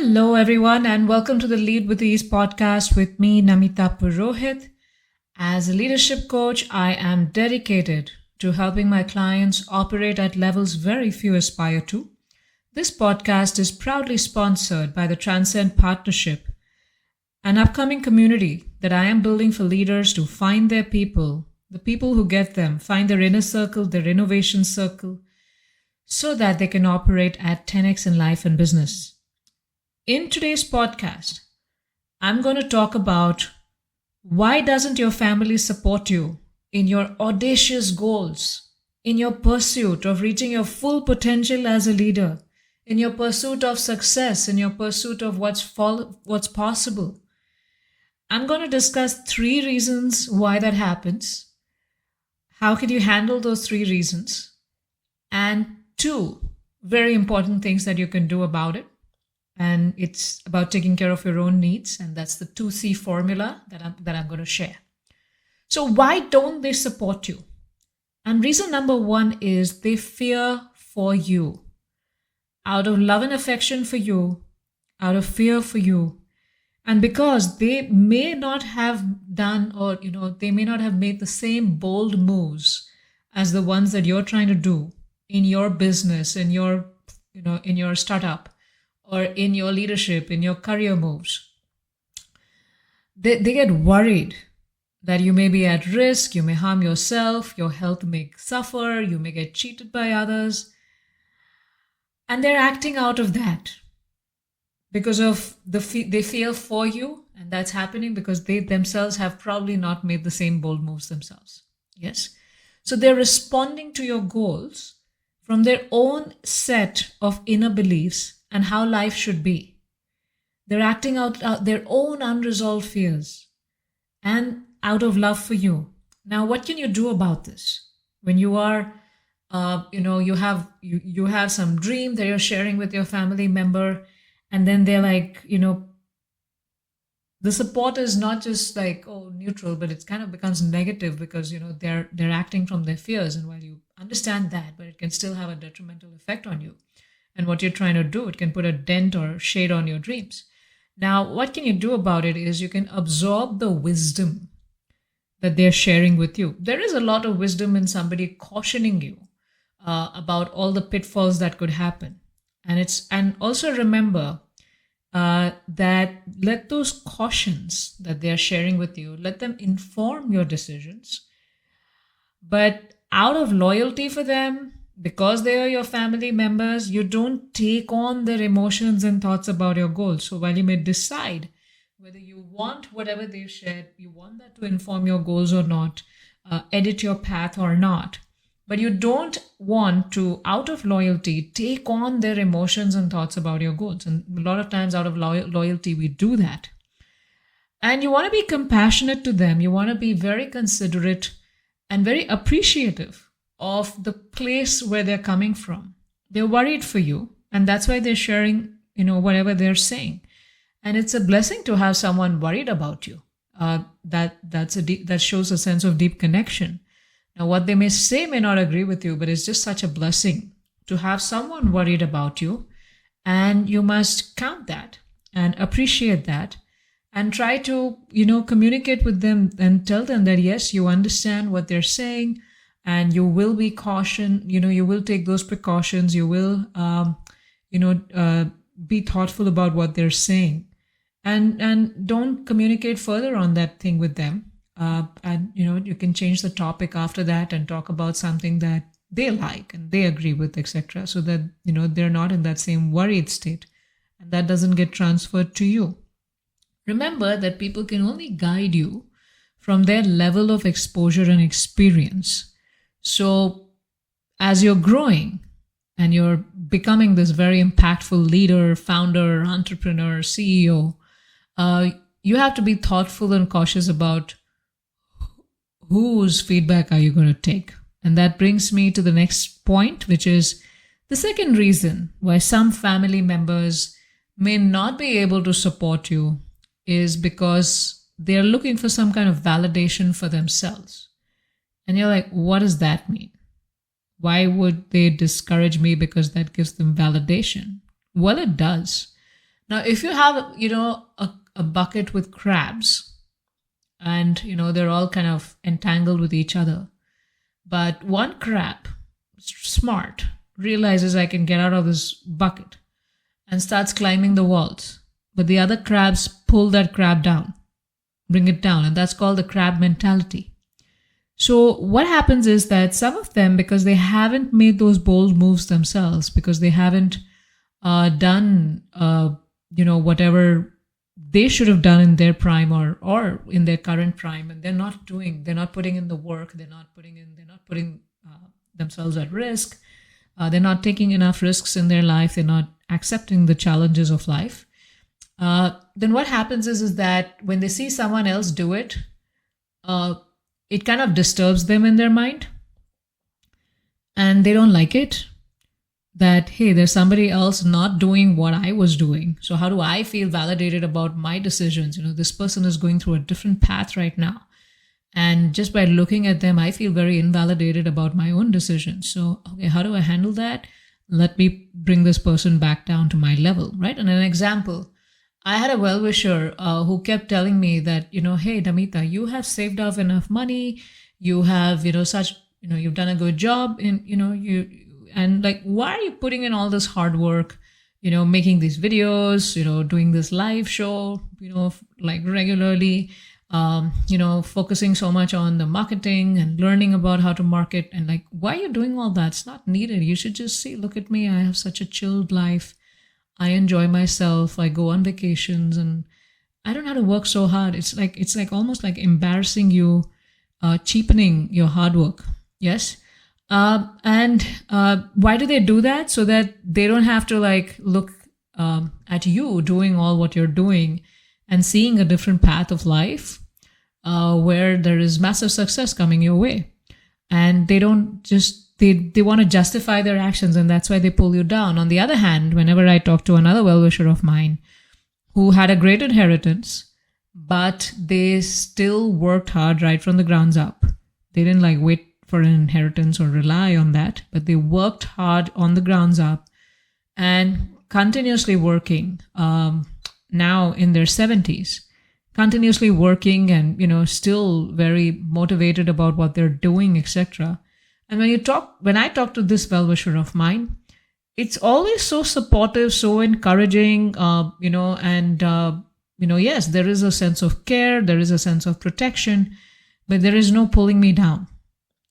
Hello, everyone, and welcome to the Lead with Ease podcast with me, Namita Purohit. As a leadership coach, I am dedicated to helping my clients operate at levels very few aspire to. This podcast is proudly sponsored by the Transcend Partnership, an upcoming community that I am building for leaders to find their people, the people who get them, find their inner circle, their innovation circle, so that they can operate at 10x in life and business. In today's podcast, I'm going to talk about why doesn't your family support you in your audacious goals, in your pursuit of reaching your full potential as a leader, in your pursuit of success, in your pursuit of what's possible. I'm going to discuss 3 reasons why that happens. How can you handle those 3 reasons? And 2 very important things that you can do about it. And it's about taking care of your own needs. And that's the 2C formula that I'm going to share. So why don't they support you? And reason number 1 is they fear for you. Out of love and affection for you, out of fear for you. And because they may not have done or, they may not have made the same bold moves as the ones that you're trying to do in your business, in your startup, or in your leadership, in your career moves. They get worried that you may be at risk, you may harm yourself, your health may suffer, you may get cheated by others. And they're acting out of that because of they fear for you, and that's happening because they themselves have probably not made the same bold moves themselves. Yes? So they're responding to your goals from their own set of inner beliefs and how life should be. They're acting out their own unresolved fears and out of love for you. Now, what can you do about this? When you are, you have some dream that you're sharing with your family member, and then they're like, the support is not just like, neutral, but it kind of becomes negative because, they're acting from their fears. And while you understand that, but it can still have a detrimental effect on you. And what you're trying to do, it can put a dent or shade on your dreams. Now, what can you do about it is you can absorb the wisdom that they're sharing with you. There is a lot of wisdom in somebody cautioning you about all the pitfalls that could happen. And also remember that let those cautions that they're sharing with you, let them inform your decisions. But out of loyalty for them, because they are your family members, you don't take on their emotions and thoughts about your goals. So while you may decide whether you want whatever they've shared, you want that to inform your goals or not, edit your path or not, but you don't want to, out of loyalty, take on their emotions and thoughts about your goals. And a lot of times out of loyalty, we do that. And you want to be compassionate to them. You want to be very considerate and very appreciative of the place where they're coming from. They're worried for you, and that's why they're sharing, whatever they're saying. And it's a blessing to have someone worried about you. That shows a sense of deep connection. Now, what they may say may not agree with you, but it's just such a blessing to have someone worried about you. And you must count that and appreciate that and try to, communicate with them and tell them that, yes, you understand what they're saying and you will be cautioned, you will take those precautions. You will, be thoughtful about what they're saying and don't communicate further on that thing with them. And you can change the topic after that and talk about something that they like and they agree with, etc. So that, they're not in that same worried state and that doesn't get transferred to you. Remember that people can only guide you from their level of exposure and experience. So as you're growing and you're becoming this very impactful leader, founder, entrepreneur, CEO, you have to be thoughtful and cautious about whose feedback are you going to take. And that brings me to the next point, which is the second reason why some family members may not be able to support you is because they're looking for some kind of validation for themselves. And you're like, what does that mean? Why would they discourage me because that gives them validation? Well, it does. Now, if you have, a bucket with crabs and, they're all kind of entangled with each other, but one crab, smart, realizes I can get out of this bucket and starts climbing the walls. But the other crabs pull that crab down, bring it down. And that's called the crab mentality. So what happens is that some of them, because they haven't made those bold moves themselves, because they haven't done, whatever they should have done in their prime or in their current prime, and they're not putting in the work, they're not putting themselves at risk, they're not taking enough risks in their life, they're not accepting the challenges of life. Then what happens is that when they see someone else do it, it kind of disturbs them in their mind, and they don't like it. That, hey, there's somebody else not doing what I was doing. So how do I feel validated about my decisions? This person is going through a different path right now. And just by looking at them, I feel very invalidated about my own decisions. So, okay, how do I handle that? Let me bring this person back down to my level, right? And an example, I had a well-wisher who kept telling me that, hey, Namita, you have saved up enough money. You have, you've done a good job and like, why are you putting in all this hard work, making these videos, doing this live show, like regularly, focusing so much on the marketing and learning about how to market, and like, why are you doing all that? It's not needed. You should just see, look at me. I have such a chilled life. I enjoy myself. I go on vacations and I don't have to work so hard. It's like almost like embarrassing you, cheapening your hard work. Yes. And why do they do that? So that they don't have to like look at you doing all what you're doing and seeing a different path of life where there is massive success coming your way. And they don't just, they want to justify their actions, and that's why they pull you down. On the other hand, whenever I talk to another well-wisher of mine who had a great inheritance, but they still worked hard right from the grounds up. They didn't like wait for an inheritance or rely on that, but they worked hard on the grounds up and continuously working, now in their 70s, continuously working and, still very motivated about what they're doing, etc. And when I talk to this well-wisher of mine, it's always so supportive, so encouraging, yes, there is a sense of care, there is a sense of protection, but there is no pulling me down.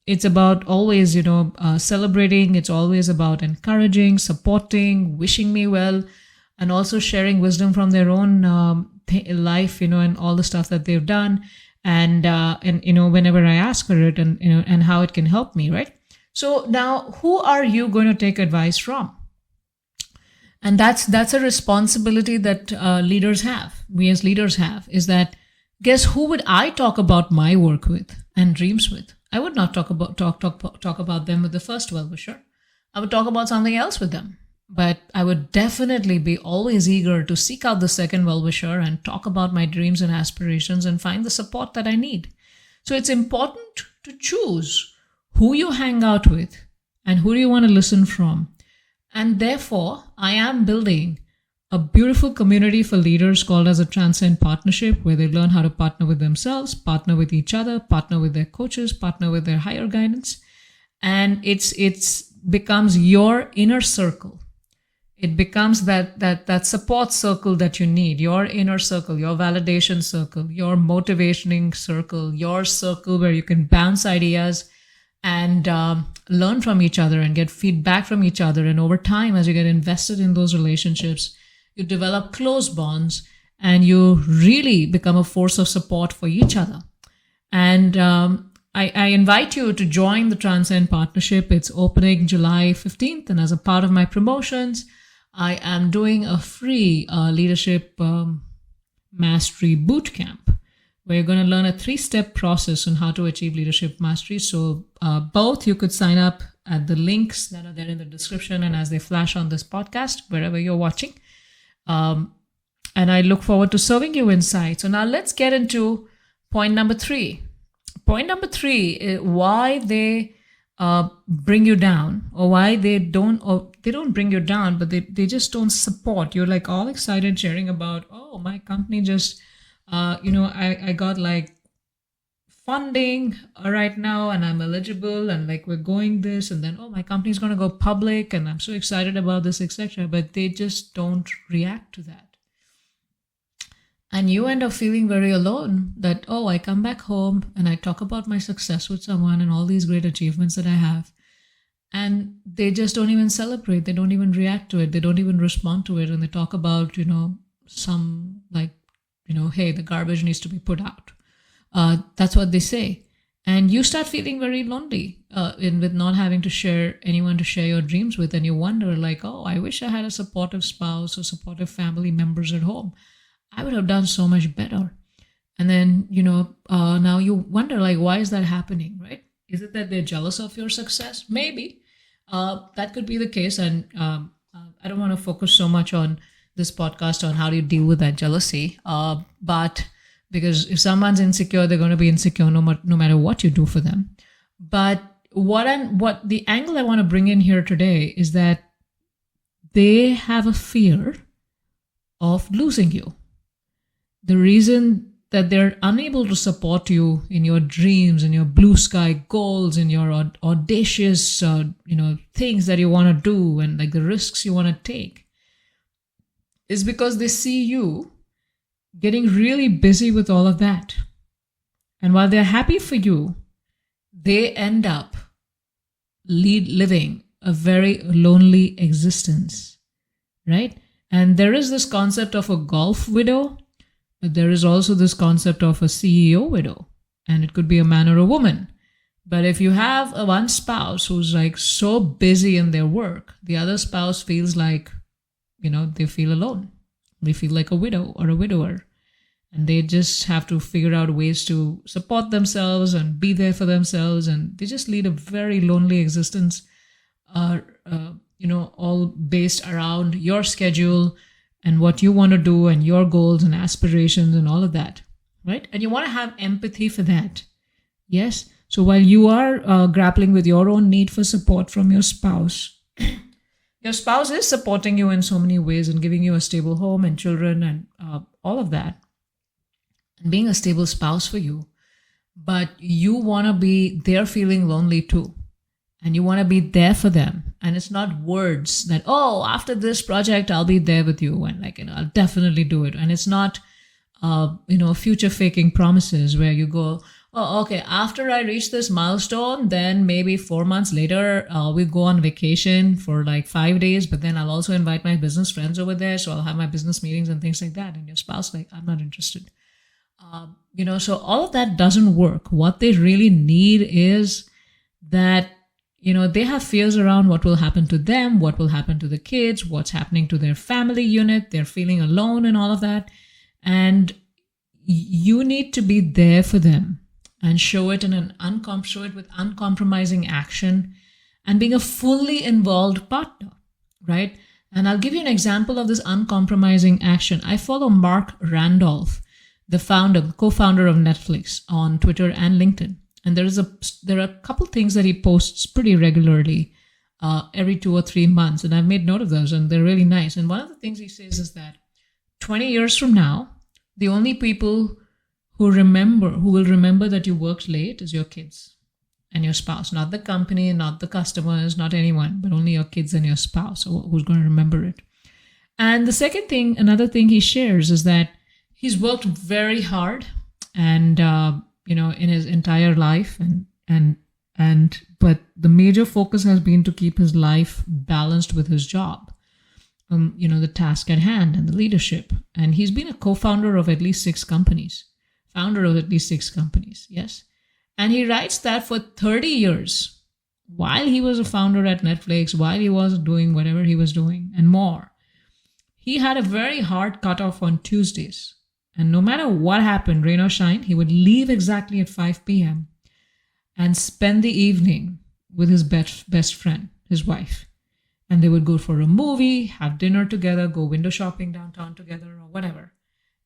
It's about always, celebrating. It's always about encouraging, supporting, wishing me well, and also sharing wisdom from their own life, and all the stuff that they've done. And whenever I ask for it and how it can help me, right? So now, who are you going to take advice from? And that's a responsibility that leaders have. We as leaders have, is that, guess who would I talk about my work with and dreams with? I would not talk about them with the first well-wisher. I would talk about something else with them. But I would definitely be always eager to seek out the second well-wisher and talk about my dreams and aspirations and find the support that I need. So it's important to choose who you hang out with and who do you want to listen from. And therefore, I am building a beautiful community for leaders called as a Transcend Partnership, where they learn how to partner with themselves, partner with each other, partner with their coaches, partner with their higher guidance. And it's becomes your inner circle. It becomes that support circle that you need, your inner circle, your validation circle, your motivating circle, your circle where you can bounce ideas and learn from each other and get feedback from each other. And over time, as you get invested in those relationships, you develop close bonds and you really become a force of support for each other. And I invite you to join the Transcend Partnership. It's opening July 15th. And as a part of my promotions, I am doing a free leadership mastery bootcamp, where you're going to learn a 3-step process on how to achieve leadership mastery. So both you could sign up at the links that are there in the description and as they flash on this podcast, wherever you're watching. And I look forward to serving you insight. So now let's get into point number 3. Point number 3 is why they bring you down, or why they don't, or they don't bring you down, but they just don't support. You're like all excited sharing about, oh, my company just, I got like funding right now and I'm eligible and like we're going this, and then, oh, my company's going to go public and I'm so excited about this, etc. But they just don't react to that. And you end up feeling very alone that, oh, I come back home and I talk about my success with someone and all these great achievements that I have. And they just don't even celebrate. They don't even react to it. They don't even respond to it. And they talk about, some like, hey, the garbage needs to be put out. That's what they say. And you start feeling very lonely with not having to share anyone to share your dreams with. And you wonder like, oh, I wish I had a supportive spouse or supportive family members at home. I would have done so much better. And then, now you wonder like, why is that happening, right? Is it that they're jealous of your success? Maybe. That could be the case. And I don't want to focus so much on this podcast on how do you deal with that jealousy. But because if someone's insecure, they're going to be insecure no matter what you do for them. But what the angle I want to bring in here today is that they have a fear of losing you. The reason that they're unable to support you in your dreams, in your blue sky goals, in your audacious, things that you want to do and like the risks you want to take, is because they see you getting really busy with all of that. And while they're happy for you, they end up living a very lonely existence, right? And there is this concept of a golf widow. But there is also this concept of a CEO widow, and it could be a man or a woman. But if you have one spouse who's like so busy in their work, the other spouse feels like, they feel alone. They feel like a widow or a widower. And they just have to figure out ways to support themselves and be there for themselves. And they just lead a very lonely existence, all based around your schedule and what you want to do and your goals and aspirations and all of that, right? And you want to have empathy for that. Yes. So while you are grappling with your own need for support from your spouse, your spouse is supporting you in so many ways and giving you a stable home and children and all of that, and being a stable spouse for you. But you want to be there feeling lonely too. And you want to be there for them. And it's not words that, oh, after this project, I'll be there with you. And I'll definitely do it. And it's not, future faking promises where you go, oh, okay, after I reach this milestone, then maybe 4 months later, we'll go on vacation for like 5 days. But then I'll also invite my business friends over there. So I'll have my business meetings and things like that. And your spouse, like, I'm not interested. So all of that doesn't work. What they really need is that, they have fears around what will happen to them, what will happen to the kids, what's happening to their family unit. They're feeling alone and all of that. And you need to be there for them and show it show it with uncompromising action and being a fully involved partner, right? And I'll give you an example of this uncompromising action. I follow Marc Randolph, the co-founder of Netflix, on Twitter and LinkedIn. And there are a couple things that he posts pretty regularly, every 2 or 3 months. And I've made note of those and they're really nice. And one of the things he says is that 20 years from now, the only people who will remember that you worked late is your kids and your spouse, not the company, not the customers, not anyone, but only your kids and your spouse who's going to remember it. And another thing he shares is that he's worked very hard and, in his entire life but the major focus has been to keep his life balanced with his job, the task at hand and the leadership. And he's been a co-founder of at least 6 companies, founder of at least 6 companies. Yes. And he writes that for 30 years, while he was a founder at Netflix, while he was doing whatever he was doing and more, he had a very hard cutoff on Tuesdays. And no matter what happened, rain or shine, he would leave exactly at 5 p.m. and spend the evening with his best friend, his wife. And they would go for a movie, have dinner together, go window shopping downtown together or whatever.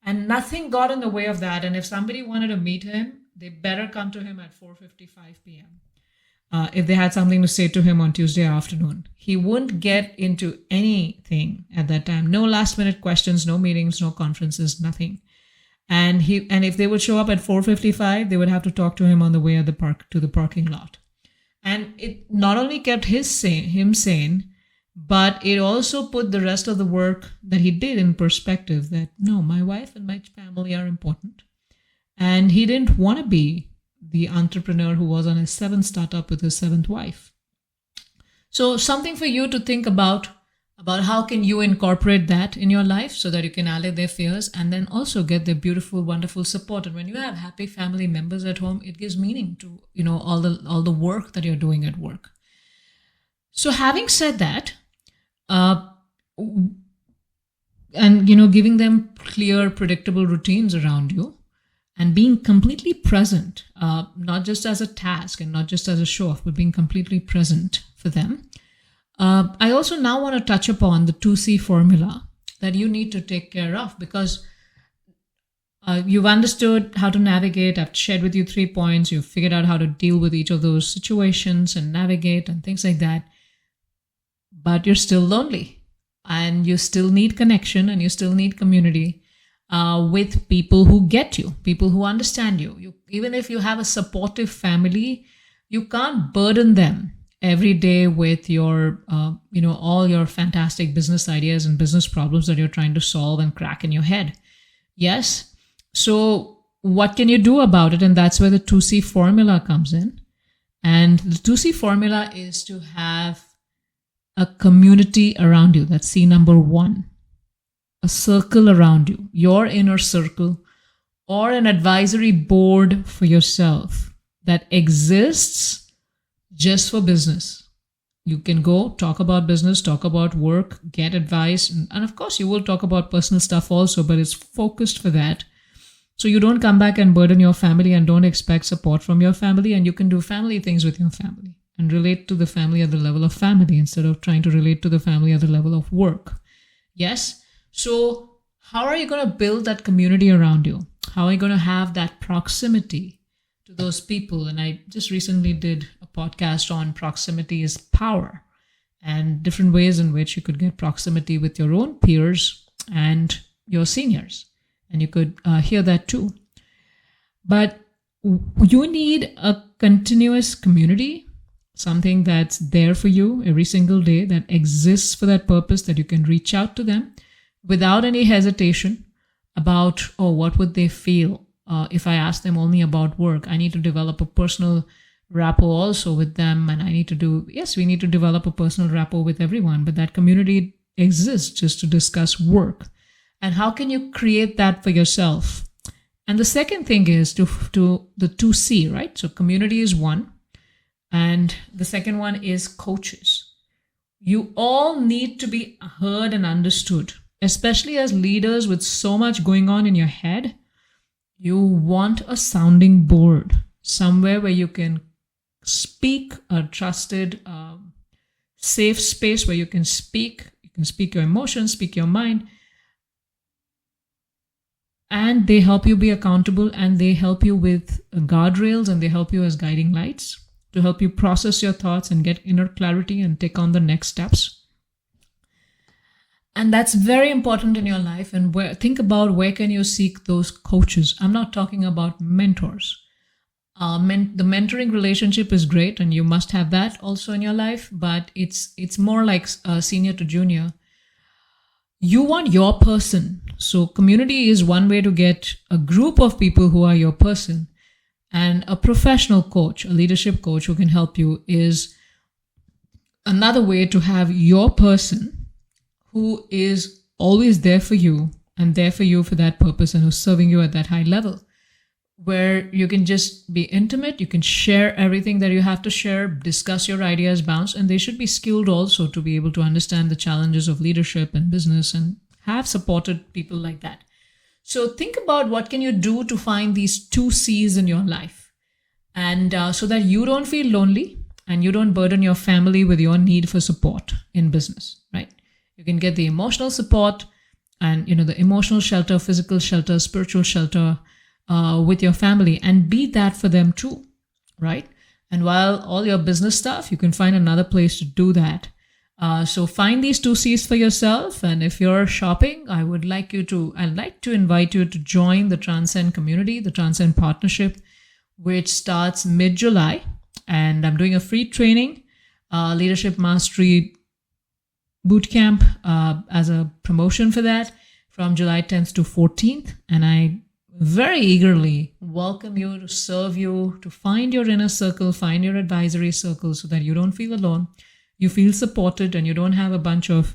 And nothing got in the way of that. And if somebody wanted to meet him, they better come to him at 4:55 p.m. if they had something to say to him on Tuesday afternoon. He wouldn't get into anything at that time. No last minute questions, no meetings, no conferences, nothing. And if they would show up at 4:55, they would have to talk to him on the way at to the parking lot. And it not only kept him sane, but it also put the rest of the work that he did in perspective, that no, my wife and my family are important. And he didn't want to be the entrepreneur who was on his 7th startup with his 7th wife. So something for you to think about how can you incorporate that in your life so that you can allay their fears and then also get their beautiful, wonderful support. And when you have happy family members at home, it gives meaning to, all the work that you're doing at work. So having said that, and, giving them clear, predictable routines around you, and being completely present, not just as a task and not just as a show off, but being completely present for them. I also now want to touch upon the 2C formula that you need to take care of, because you've understood how to navigate. I've shared with you 3 points. You've figured out how to deal with each of those situations and navigate and things like that. But you're still lonely and you still need connection and you still need community. With people who get you, people who understand you. Even if you have a supportive family, you can't burden them every day with your, all your fantastic business ideas and business problems that you're trying to solve and crack in your head. Yes. So what can you do about it? And that's where the 2C formula comes in. And the 2C formula is to have a community around you. That's C number 1. A circle around you, your inner circle, or an advisory board for yourself that exists just for business. You can go talk about business, talk about work, get advice, and of course you will talk about personal stuff also, but it's focused for that. So you don't come back and burden your family and don't expect support from your family, and you can do family things with your family and relate to the family at the level of family instead of trying to relate to the family at the level of work. Yes? So how are you going to build that community around you? How are you going to have that proximity to those people? And I just recently did a podcast on proximity is power and different ways in which you could get proximity with your own peers and your seniors. And you could hear that too. But you need a continuous community, something that's there for you every single day, that exists for that purpose, that you can reach out to them without any hesitation about, what would they feel if I ask them only about work? I need to develop a personal rapport also with them. And we need to develop a personal rapport with everyone, but that community exists just to discuss work. And how can you create that for yourself? And the second thing is to the 2C, right? So community is one. And the second one is coaches. You all need to be heard and understood. Especially as leaders with so much going on in your head, you want a sounding board, somewhere where you can speak, a trusted, safe space where you can speak your emotions, speak your mind, and they help you be accountable, and they help you with guardrails, and they help you as guiding lights to help you process your thoughts and get inner clarity and take on the next steps. And that's very important in your life. And think about where can you seek those coaches. I'm not talking about mentors. The mentoring relationship is great, and you must have that also in your life. But it's more like senior to junior. You want your person. So community is one way to get a group of people who are your person. And a professional coach, a leadership coach who can help you, is another way to have your person who is always there for you and there for you for that purpose, and who's serving you at that high level, where you can just be intimate, you can share everything that you have to share, discuss your ideas, bounce, and they should be skilled also to be able to understand the challenges of leadership and business and have supported people like that. So think about what can you do to find these 2 C's in your life, and so that you don't feel lonely and you don't burden your family with your need for support in business, right? You can get the emotional support and, the emotional shelter, physical shelter, spiritual shelter with your family, and be that for them too, right? And while all your business stuff, you can find another place to do that. So find these 2Cs for yourself. And if you're shopping, I'd like to invite you to join the Transcend community, the Transcend Partnership, which starts mid-July. And I'm doing a free training, Leadership Mastery Bootcamp, as a promotion for that from July 10th to 14th. And I very eagerly welcome you, to serve you, to find your inner circle, find your advisory circle, so that you don't feel alone, you feel supported, and you don't have a bunch of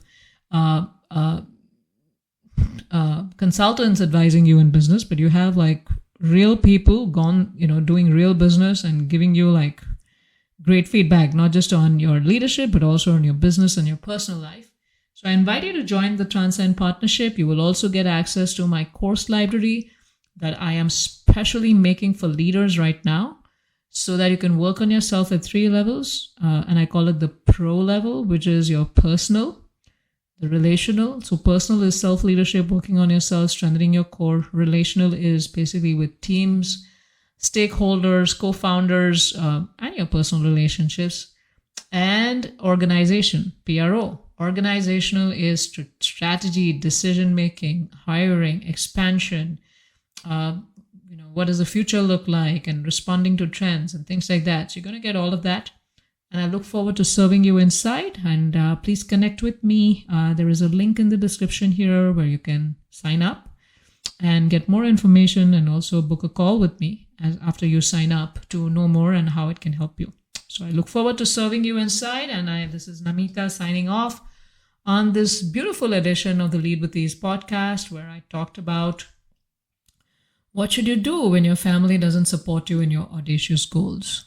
consultants advising you in business, but you have like real people doing real business and giving you like great feedback, not just on your leadership, but also on your business and your personal life. So I invite you to join the Transcend Partnership. You will also get access to my course library that I am specially making for leaders right now, so that you can work on yourself at 3 levels. And I call it the pro level, which is your personal, the relational. So personal is self-leadership, working on yourself, strengthening your core. Relational is basically with teams, stakeholders, co-founders, and your personal relationships. And organization, PRO. Organizational is strategy, decision-making, hiring, expansion, what does the future look like, and responding to trends and things like that. So you're going to get all of that. And I look forward to serving you inside. And please connect with me. There is a link in the description here where you can sign up and get more information, and also book a call with me after you sign up to know more and how it can help you. So I look forward to serving you inside. And this is Namita signing off on this beautiful edition of the Lead with Ease podcast, where I talked about what should you do when your family doesn't support you in your audacious goals.